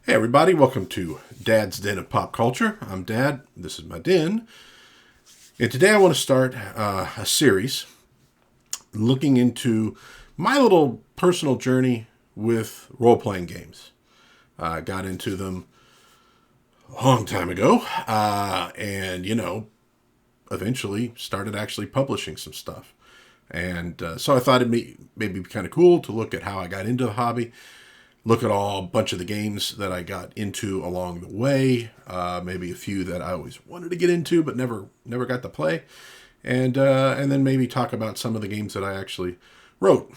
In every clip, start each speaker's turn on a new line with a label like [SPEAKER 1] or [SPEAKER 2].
[SPEAKER 1] Hey everybody, welcome to Dad's Den of Pop Culture. I'm Dad, this is my den, and today I want to start a series looking into my little personal journey with role-playing games. I got into them a long time ago, and eventually started actually publishing some stuff. And so I thought it'd maybe be kind of cool to look at how I got into the hobby, look at a bunch of the games that I got into along the way, maybe a few that I always wanted to get into but never got to play, and then maybe talk about some of the games that I actually wrote.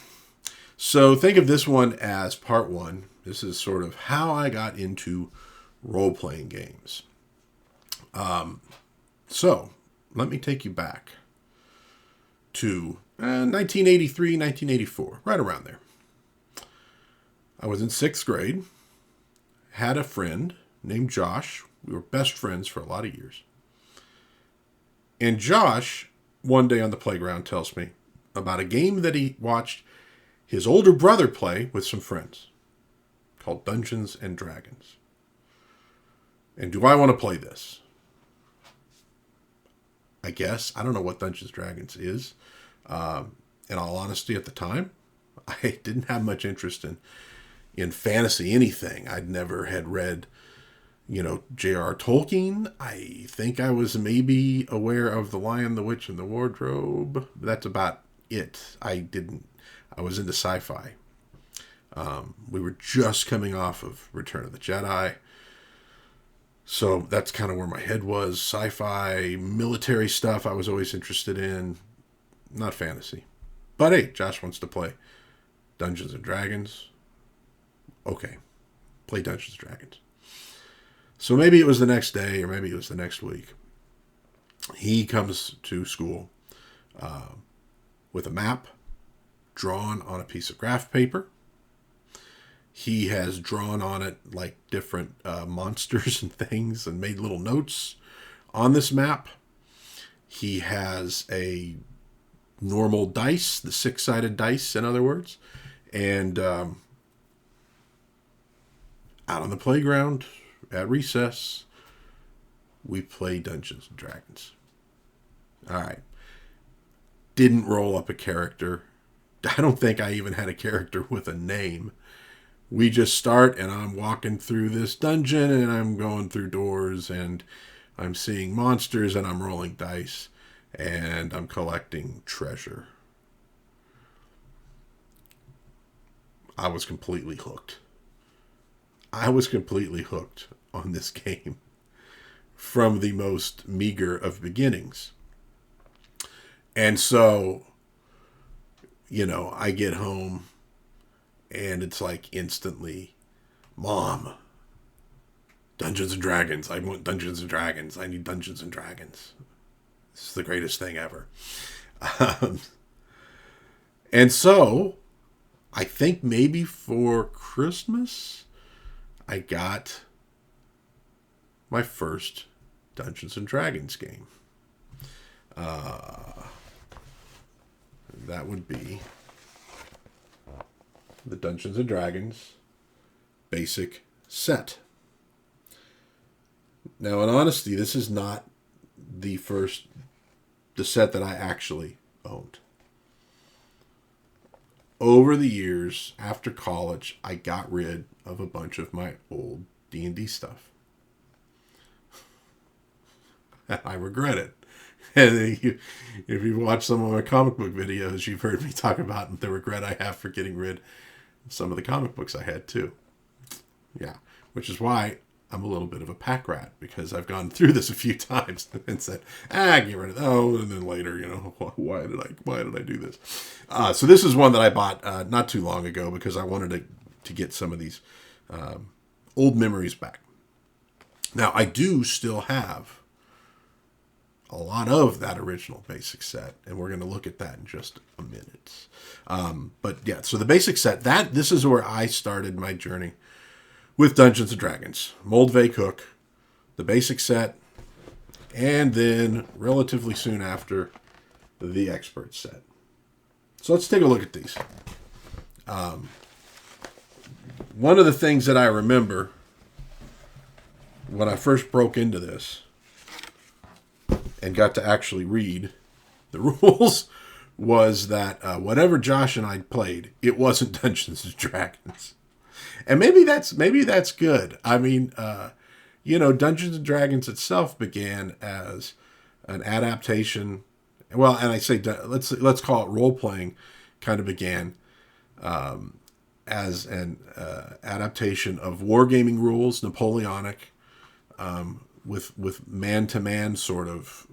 [SPEAKER 1] So think of this one as part one. This is sort of how I got into role-playing games. So let me take you back to 1983, 1984, right around there. I was in 6th grade, had a friend named Josh. We were best friends for a lot of years. And Josh, one day on the playground, tells me about a game that he watched his older brother play with some friends called Dungeons and Dragons. And do I want to play this? I guess. I don't know what Dungeons and Dragons is. In all honesty, at the time, I didn't have much interest in fantasy anything. I'd never had read, J.R.R. Tolkien. I think I was maybe aware of The Lion, the Witch, and the Wardrobe. That's about it. I was into sci-fi. We were just coming off of Return of the Jedi. So that's kind of where my head was. Sci-fi, military stuff I was always interested in. Not fantasy. But hey, Josh wants to play Dungeons and Dragons. Okay, play Dungeons & Dragons. So maybe it was the next day or maybe it was the next week. He comes to school with a map drawn on a piece of graph paper. He has drawn on it like different monsters and things and made little notes on this map. He has a normal dice, the 6-sided dice, in other words, and out on the playground, at recess, we play Dungeons and Dragons. All right. Didn't roll up a character. I don't think I even had a character with a name. We just start, and I'm walking through this dungeon, and I'm going through doors, and I'm seeing monsters, and I'm rolling dice, and I'm collecting treasure. I was completely hooked. On this game from the most meager of beginnings. And so, I get home and it's like instantly, Mom, Dungeons and Dragons. I want Dungeons and Dragons. I need Dungeons and Dragons. This is the greatest thing ever. And so, I think maybe for Christmas, I got my first Dungeons and Dragons game. That would be the Dungeons and Dragons basic set. Now, in honesty, this is not the set that I actually owned. Over the years, after college, I got rid of a bunch of my old D&D stuff. I regret it. And if you've watched some of my comic book videos, you've heard me talk about the regret I have for getting rid of some of the comic books I had too. Yeah, which is why I'm a little bit of a pack rat, because I've gone through this a few times and said, get rid of those, and then later, why did I do this? So this is one that I bought not too long ago because I wanted to get some of these old memories back. Now, I do still have a lot of that original basic set, and we're going to look at that in just a minute. But yeah, so the basic set, this is where I started my journey with Dungeons and Dragons. Moldvay Cook, the basic set, and then relatively soon after, the expert set. So let's take a look at these. One of the things that I remember when I first broke into this and got to actually read the rules was that whatever Josh and I played, it wasn't Dungeons and Dragons. And maybe that's good. I mean, Dungeons and Dragons itself began as an adaptation. Well, and I say let's call it role playing. Kind of began as an adaptation of wargaming rules, Napoleonic, with man to man sort of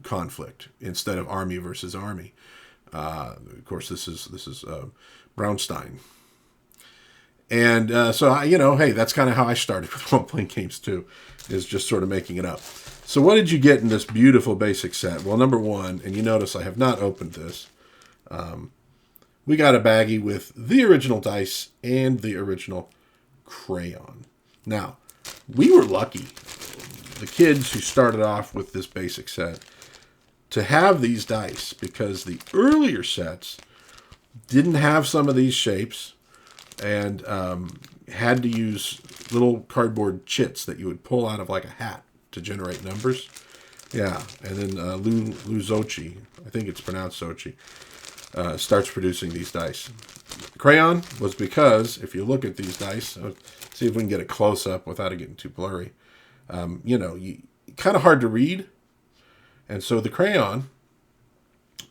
[SPEAKER 1] conflict instead of army versus army. Of course, this is Brownstein. And so, hey, that's kind of how I started with role-playing games, too, is just sort of making it up. So what did you get in this beautiful basic set? Well, number one, and you notice I have not opened this, we got a baggie with the original dice and the original crayon. Now, we were lucky, the kids who started off with this basic set, to have these dice, because the earlier sets didn't have some of these shapes, and had to use little cardboard chits that you would pull out of like a hat to generate numbers. Yeah, and then Lou Zochi, I think it's pronounced Zochi, starts producing these dice. Crayon was because, if you look at these dice, see if we can get a close-up without it getting too blurry, kind of hard to read. And so the crayon,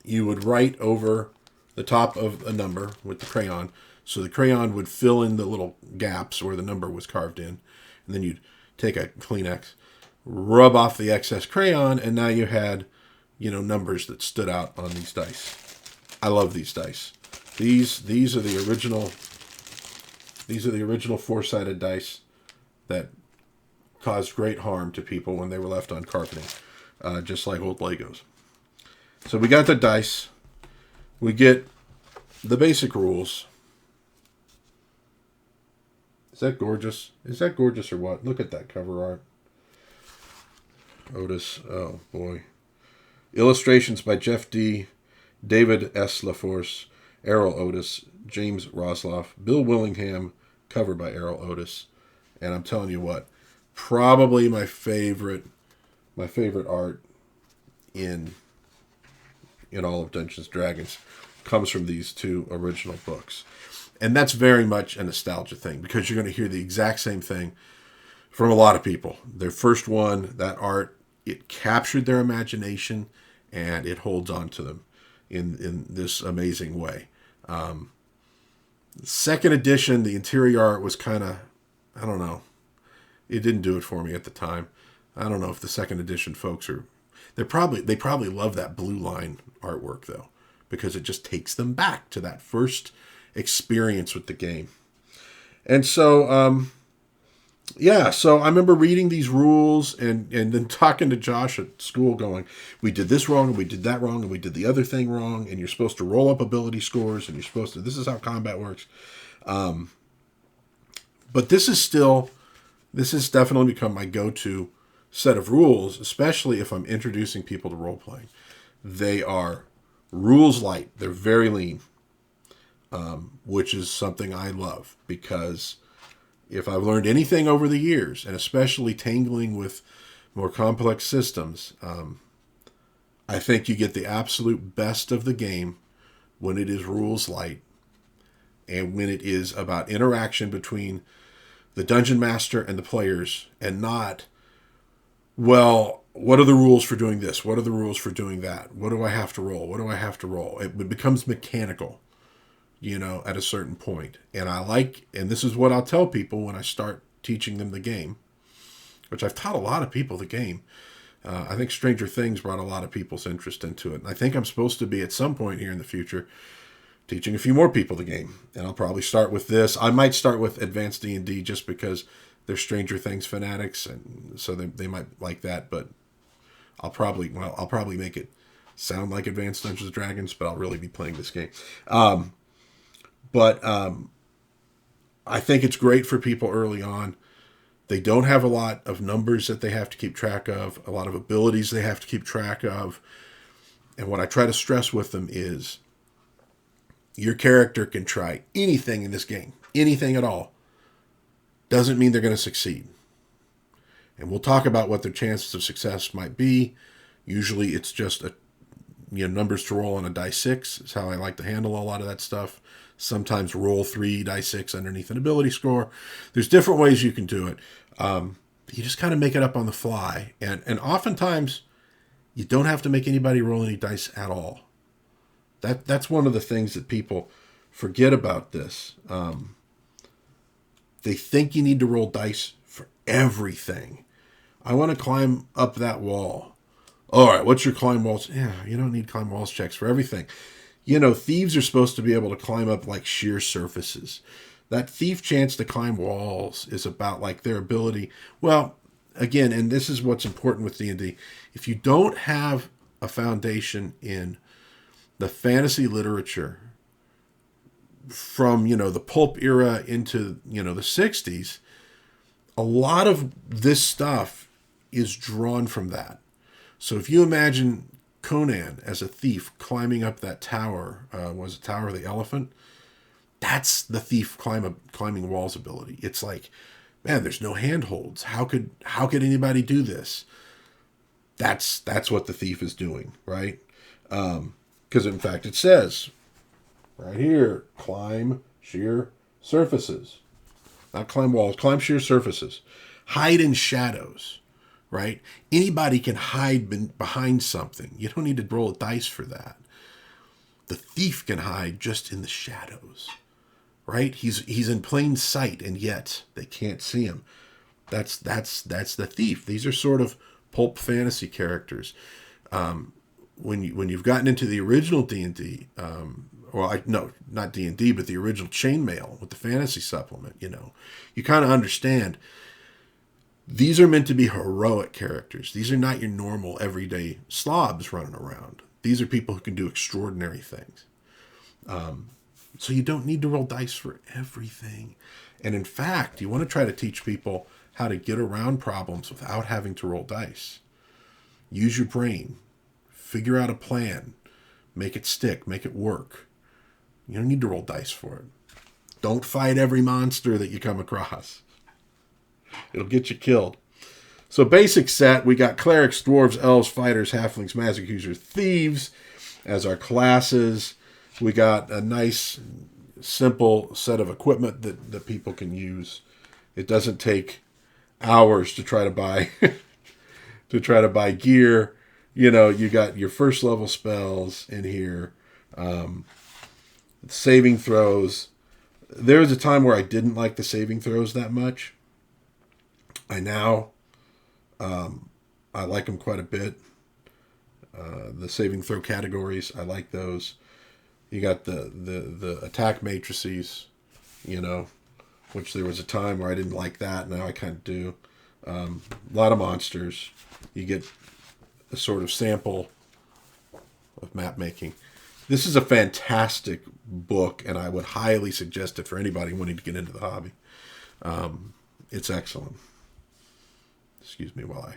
[SPEAKER 1] you would write over the top of a number with the crayon. So the crayon would fill in the little gaps where the number was carved in. And then you'd take a Kleenex, rub off the excess crayon, and now you had, numbers that stood out on these dice. I love these dice. These are the original four-sided dice that caused great harm to people when they were left on carpeting, just like old Legos. So we got the dice. We get the basic rules. Is that gorgeous? Is that gorgeous or what? Look at that cover art. Otus. Oh, boy. Illustrations by Jeff D., David S. LaForce, Erol Otus, James Rosloff, Bill Willingham, cover by Erol Otus. And I'm telling you what, probably my favorite art in all of Dungeons & Dragons comes from these two original books. And that's very much a nostalgia thing, because you're going to hear the exact same thing from a lot of people. Their first one, that art, it captured their imagination, and it holds on to them in this amazing way. Second edition, the interior art was kind of, I don't know, it didn't do it for me at the time. I don't know if the second edition folks they probably love that blue line artwork though, because it just takes them back to that first experience with the game. And so so I remember reading these rules and then talking to Josh at school going, we did this wrong and we did that wrong and we did the other thing wrong, and you're supposed to roll up ability scores and this is how combat works. But this has definitely become my go-to set of rules, especially if I'm introducing people to role-playing. They are rules light. They're very lean. Which is something I love, because if I've learned anything over the years, and especially tangling with more complex systems, I think you get the absolute best of the game when it is rules light, and when it is about interaction between the dungeon master and the players, and not, well, what are the rules for doing this? What are the rules for doing that? What do I have to roll? What do I have to roll? It becomes mechanical, at a certain point. And this is what I'll tell people when I start teaching them the game, which I've taught a lot of people the game. I think Stranger Things brought a lot of people's interest into it. And I think I'm supposed to be, at some point here in the future, teaching a few more people the game. And I'll probably start with this. I might start with Advanced D&D just because they're Stranger Things fanatics, and so they might like that. But I'll probably make it sound like Advanced Dungeons & Dragons, but I'll really be playing this game. But I think it's great for people early on. They don't have a lot of numbers that they have to keep track of, a lot of abilities they have to keep track of. And what I try to stress with them is your character can try anything in this game, anything at all. Doesn't mean they're going to succeed. And we'll talk about what their chances of success might be. Usually it's just numbers to roll on a die 6 is how I like to handle a lot of that stuff. Sometimes roll 3 die 6 underneath an ability score. There's different ways you can do it. You just kind of make it up on the fly. And oftentimes you don't have to make anybody roll any dice at all. That's one of the things that people forget about this. They think you need to roll dice for everything. I want to climb up that wall. All right, what's your climb walls? Yeah, you don't need climb walls checks for everything. Thieves are supposed to be able to climb up like sheer surfaces. That thief chance to climb walls is about like their ability. Well, again, and this is what's important with D&D. If you don't have a foundation in the fantasy literature from, the pulp era into, the 60s, a lot of this stuff is drawn from that. So if you imagine Conan as a thief climbing up that tower, was it Tower of the Elephant? That's the thief climbing walls ability. It's like, man, there's no handholds. How could anybody do this? That's what the thief is doing, right? Because in fact it says right here, climb sheer surfaces. Not climb walls, climb sheer surfaces. Hide in shadows. Right? Anybody can hide behind something. You don't need to roll a dice for that. The thief can hide just in the shadows. Right? He's in plain sight, and yet they can't see him. That's the thief. These are sort of pulp fantasy characters. When you've gotten into the original D&D, not D&D, but the original Chainmail with the fantasy supplement, you kind of understand. These are meant to be heroic characters. These are not your normal everyday slobs running around. These are people who can do extraordinary things. So you don't need to roll dice for everything. And in fact, you want to try to teach people how to get around problems without having to roll dice. Use your brain. Figure out a plan. Make it stick. Make it work. You don't need to roll dice for it. Don't fight every monster that you come across. It'll get you killed. So basic set, we got clerics, dwarves, elves, fighters, halflings, magic users, thieves as our classes. We got a nice, simple set of equipment that people can use. It doesn't take hours to try to buy gear. You got your first level spells in here. Saving throws. There was a time where I didn't like the saving throws that much. I like them quite a bit. The saving throw categories, I like those. You got the attack matrices, which there was a time where I didn't like that. Now I kind of do. A lot of monsters. You get a sort of sample of map making. This is a fantastic book, and I would highly suggest it for anybody wanting to get into the hobby. It's excellent. Excuse me while I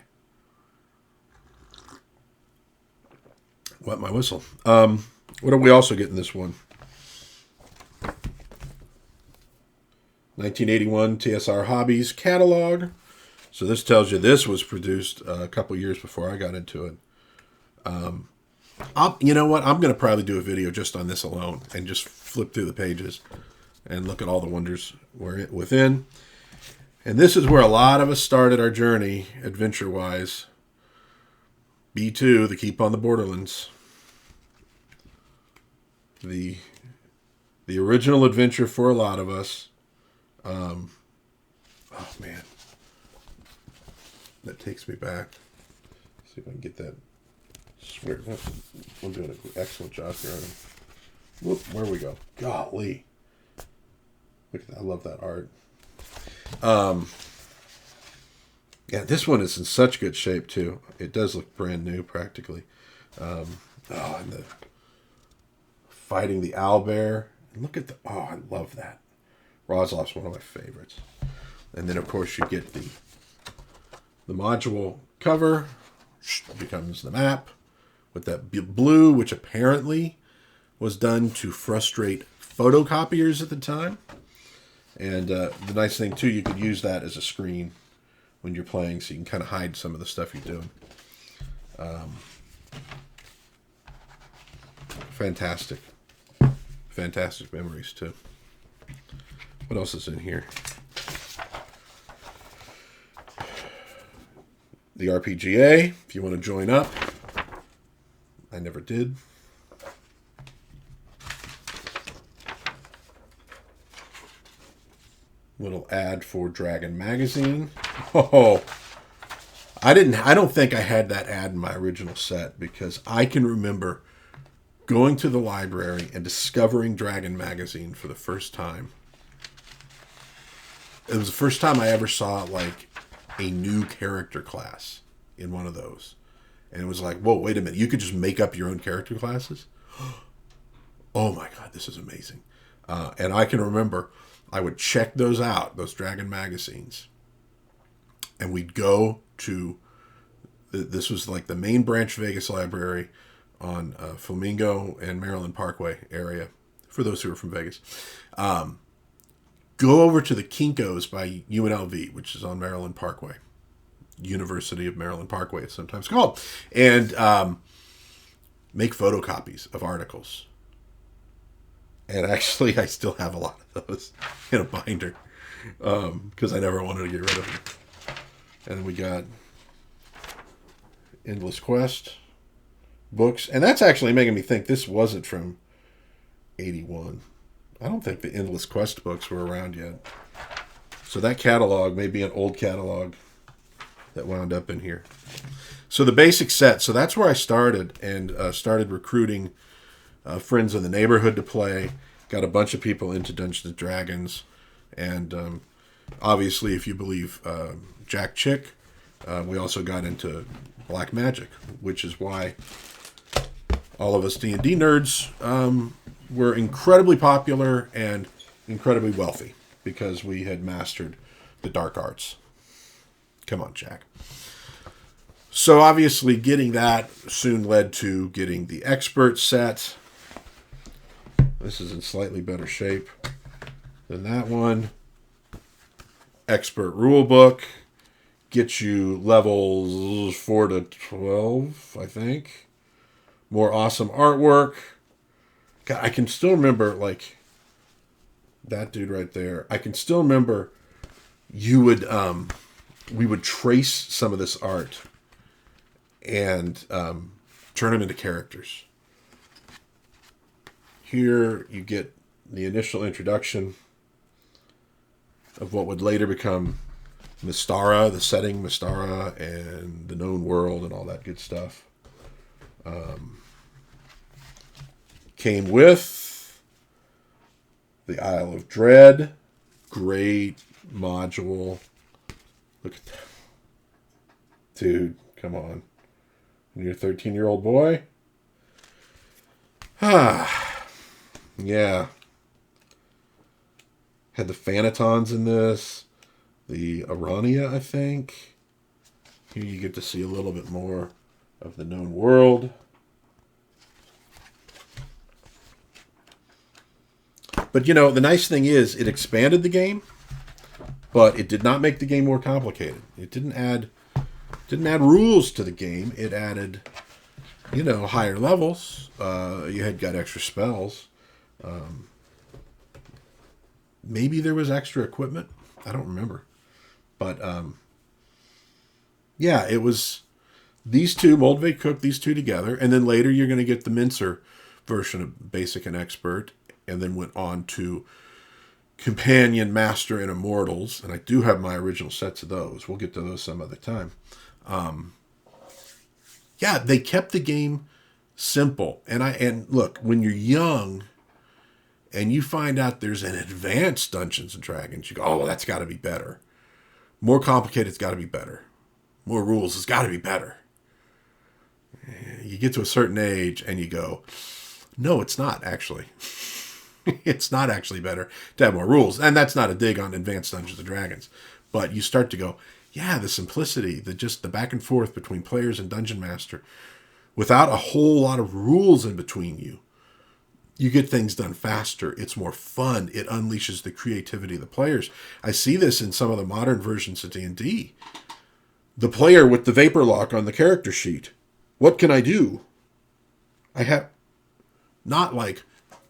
[SPEAKER 1] wet my whistle. What do we also get in this one? 1981 TSR Hobbies catalog. So this tells you this was produced a couple years before I got into it. You know what? I'm going to probably do a video just on this alone and just flip through the pages and look at all the wonders within. And this is where a lot of us started our journey, adventure-wise. B2, the Keep on the Borderlands. The original adventure for a lot of us. Oh, man. That takes me back. Let's see if I can get that. Swear, I'm doing an excellent job here. Whoop, where we go? Golly. Look at that. I love that art. Yeah, this one is in such good shape too. It does look brand new practically. And the fighting the owlbear. Look at I love that. Rozlov's one of my favorites. And then of course you get the module cover, becomes the map with that blue, which apparently was done to frustrate photocopiers at the time. And the nice thing too, you could use that as a screen when you're playing, so you can kind of hide some of the stuff you're doing. Fantastic. Fantastic memories, too. What else is in here? The RPGA, if you want to join up. I never did. Little ad for Dragon Magazine. Oh, I don't think I had that ad in my original set, because I can remember going to the library and discovering Dragon Magazine for the first time. It was the first time I ever saw like a new character class in one of those. And it was like, whoa, wait a minute. You could just make up your own character classes? Oh my God, this is amazing. And I can remember I would check those out, those Dragon magazines. And we'd go to, this was like the main branch Vegas library on Flamingo and Maryland Parkway area, for those who are from Vegas. Go over to the Kinko's by UNLV, which is on Maryland Parkway. University of Maryland Parkway, it's sometimes called. And make photocopies of articles. And actually, I still have a lot of those in a binder, because I never wanted to get rid of them. And we got Endless Quest books. And that's actually making me think this wasn't from 81. I don't think the Endless Quest books were around yet. So that catalog may be an old catalog that wound up in here. So the basic set. So that's where I started, and started recruiting friends in the neighborhood to play. Got a bunch of people into Dungeons and Dragons. And obviously, if you believe Jack Chick, we also got into Black Magic, which is why all of us D&D nerds were incredibly popular and incredibly wealthy, because we had mastered the dark arts. Come on, Jack. So obviously getting that soon led to getting the expert set. This is in slightly better shape than that one. Expert rule book. Gets you levels 4 to 12, I think. More awesome artwork. God, I can still remember, like, that dude right there. I can still remember we would trace some of this art and turn them into characters. Here you get the initial introduction of what would later become Mystara, the setting Mystara, and the known world and all that good stuff. Came with the Isle of Dread. Great module. Look at that. Dude, come on. And you're a 13-year-old boy? Yeah. Had the Phanatons in this. The Arania, I think. Here you get to see a little bit more of the known world. But, you know, the nice thing is it expanded the game, but it did not make the game more complicated. It didn't add rules to the game. It added, you know, higher levels. You had got extra spells. Maybe there was extra equipment. I don't remember. But, yeah, it was these two. Moldvay cooked these two together. And then later you're going to get the Mincer version of Basic and Expert. And then went on to Companion, Master, and Immortals. And I do have my original sets of those. We'll get to those some other time. Yeah, they kept the game simple. And look, when you're young and you find out there's an advanced Dungeons and Dragons, you go, oh, well, that's got to be better. More complicated, it's got to be better. More rules, it's got to be better. You get to a certain age and you go, no, it's not actually. It's not actually better to have more rules. And that's not a dig on advanced Dungeons and Dragons. But you start to go, yeah, the simplicity, the back and forth between players and Dungeon Master, without a whole lot of rules in between you, you get things done faster. It's more fun. It unleashes the creativity of the players. I see this in some of the modern versions of D&D. the player with the vapor lock on the character sheet. What can I do? I have not like,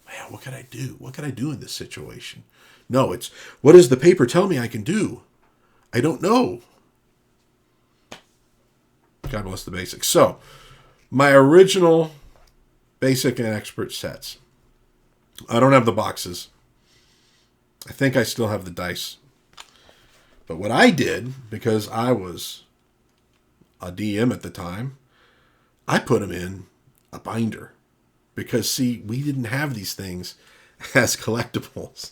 [SPEAKER 1] man, what can I do? What can I do in this situation? No, it's what does the paper tell me I can do? I don't know. God bless the basics. So, my original basic and expert sets. I don't have the boxes. I think I still have the dice. But what I did, because I was a DM at the time, I put them in a binder. Because, see, we didn't have these things as collectibles.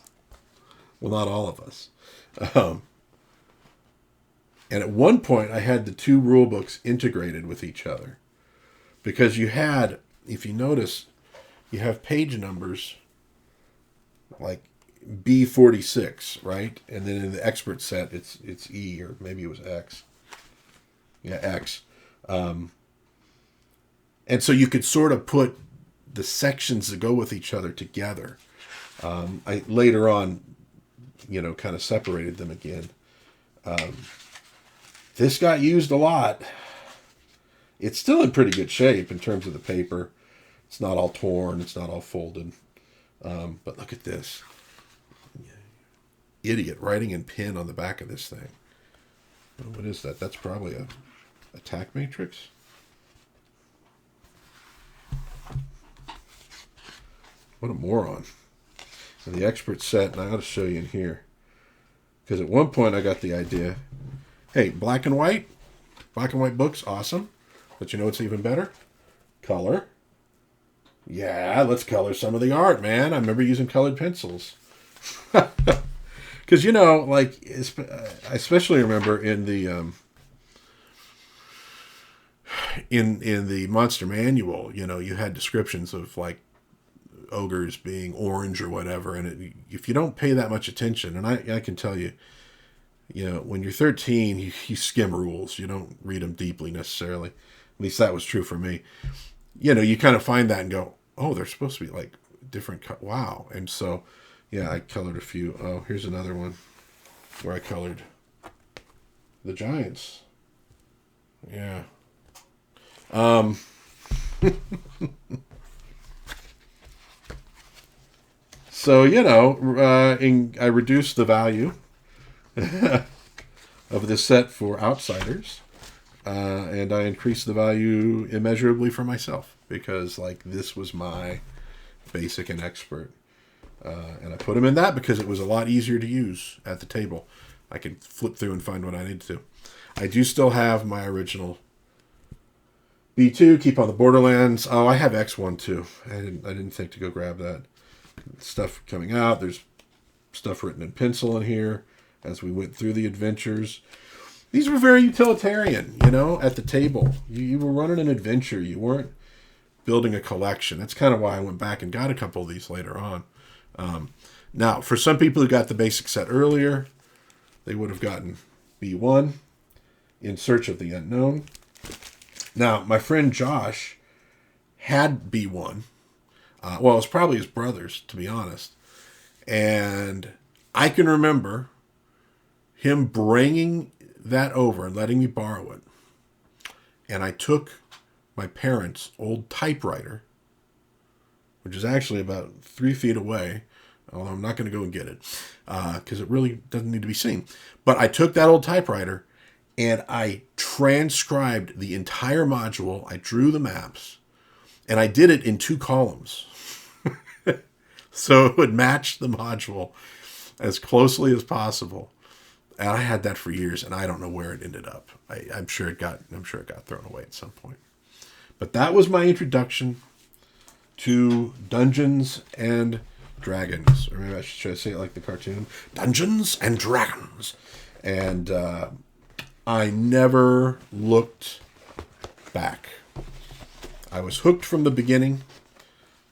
[SPEAKER 1] Well, not all of us. And at one point, I had the two rule books integrated with each other. Because you had, if you notice, you have page numbers like B46, right? And then in the expert set, it's E, or maybe it was X. Yeah, X. And so you could sort of put the sections that go with each other together. I later on, kind of separated them again. This got used a lot. It's still in pretty good shape in terms of the paper. It's not all torn. It's not all folded. But look at this. Idiot writing in pen on the back of this thing. What is that? That's probably a attack matrix. What a moron. And the expert set, and I got to show you in here. Because at one point I got the idea, hey, black and white books, awesome. But you know what's even better? Color. Yeah, let's color some of the art, man. I remember using colored pencils. Because, I especially remember in the in the Monster Manual, you had descriptions of, like, ogres being orange or whatever, and if you don't pay that much attention, and I can tell you, when you're 13, you skim rules. You don't read them deeply necessarily. At least that was true for me. You kind of find that and go, oh, they're supposed to be like different. Wow. And so, yeah, I colored a few. Oh, here's another one where I colored the Giants. Yeah. So, I reduced the value of this set for outsiders, and I increased the value immeasurably for myself, because, this was my basic and expert. And I put them in that because it was a lot easier to use at the table. I could flip through and find what I needed to. I do still have my original B2, Keep on the Borderlands. Oh, I have X1 too. I didn't think to go grab that. Stuff coming out. There's stuff written in pencil in here as we went through the adventures. These were very utilitarian, at the table. You were running an adventure. You weren't building a collection. That's kind of why I went back and got a couple of these later on. Now, for some people who got the basic set earlier, they would have gotten B1, In Search of the Unknown. Now, my friend Josh had B1. It was probably his brother's, to be honest. And I can remember him bringing that over and letting me borrow it. And I took my parents' old typewriter, which is actually about 3 feet away, although I'm not going to go and get it, because it really doesn't need to be seen. But I took that old typewriter and I transcribed the entire module. I drew the maps, and I did it in 2 columns. So it would match the module as closely as possible. And I had that for years, and I don't know where it ended up. I'm sure it got thrown away at some point. But that was my introduction to Dungeons and Dragons. Or maybe should I say it like the cartoon? Dungeons and Dragons. And I never looked back. I was hooked from the beginning.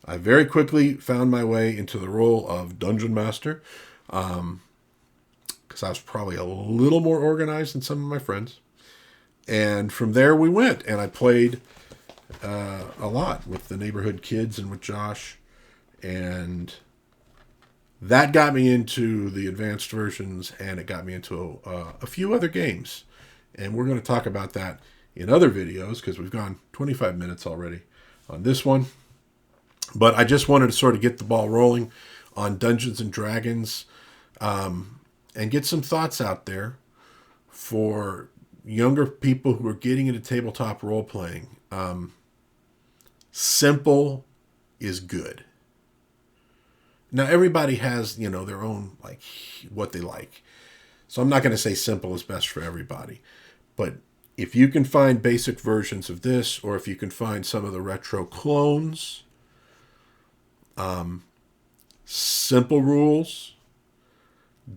[SPEAKER 1] I very quickly found my way into the role of Dungeon Master, because I was probably a little more organized than some of my friends. And from there we went, and I played a lot with the neighborhood kids and with Josh, and that got me into the advanced versions, and it got me into a few other games, And we're going to talk about that in other videos because we've gone 25 minutes already on this one. But I just wanted to sort of get the ball rolling on Dungeons and Dragons and get some thoughts out there for younger people who are getting into tabletop role playing. Simple is good. Now everybody has, their own like what they like. So I'm not going to say simple is best for everybody. But if you can find basic versions of this, or if you can find some of the retro clones, simple rules,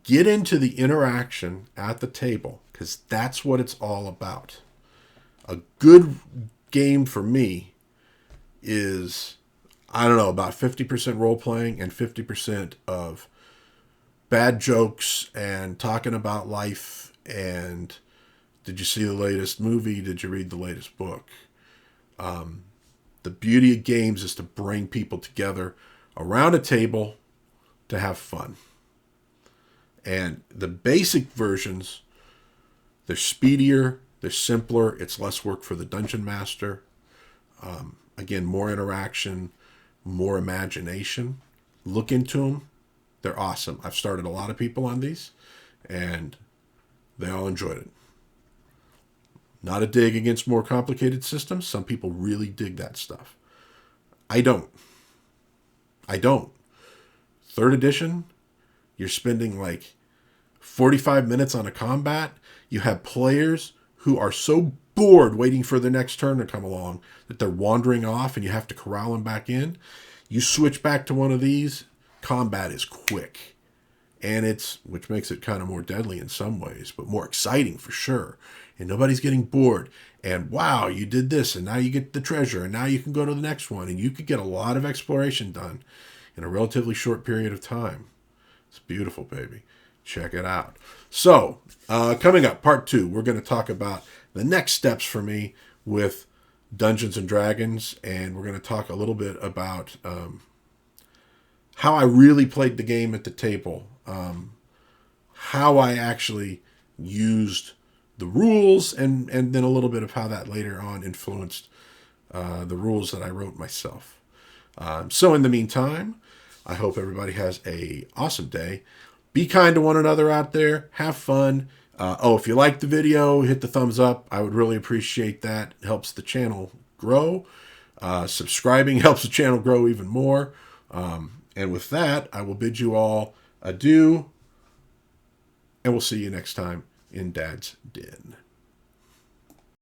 [SPEAKER 1] get into the interaction at the table, because that's what it's all about. A good game for me is, I don't know, about 50% role playing and 50% of bad jokes and talking about life and did you see the latest movie? Did you read the latest book? The beauty of games is to bring people together around a table to have fun. And the basic versions, they're speedier, they're simpler, it's less work for the dungeon master. Again, more interaction, more imagination. Look into them. They're awesome. I've started a lot of people on these, and they all enjoyed it. Not a dig against more complicated systems. Some people really dig that stuff. I don't. 3rd edition, you're spending like 45 minutes on a combat. You have players who are so bored waiting for the next turn to come along that they're wandering off and you have to corral them back in. You switch back to one of these, combat is quick. And which makes it kind of more deadly in some ways, but more exciting for sure. And nobody's getting bored. And wow, you did this, and now you get the treasure, and now you can go to the next one, and you could get a lot of exploration done in a relatively short period of time. It's beautiful, baby. Check it out. So, coming up, part 2, we're going to talk about the next steps for me with Dungeons and Dragons, and we're going to talk a little bit about how I really played the game at the table, how I actually used the rules, and then a little bit of how that later on influenced the rules that I wrote myself. So in the meantime, I hope everybody has a awesome day. Be kind to one another out there. Have fun. If you like the video, hit the thumbs up. I would really appreciate that. It helps the channel grow. Subscribing helps the channel grow even more. And with that, I will bid you all adieu. And we'll see you next time in Dad's Den.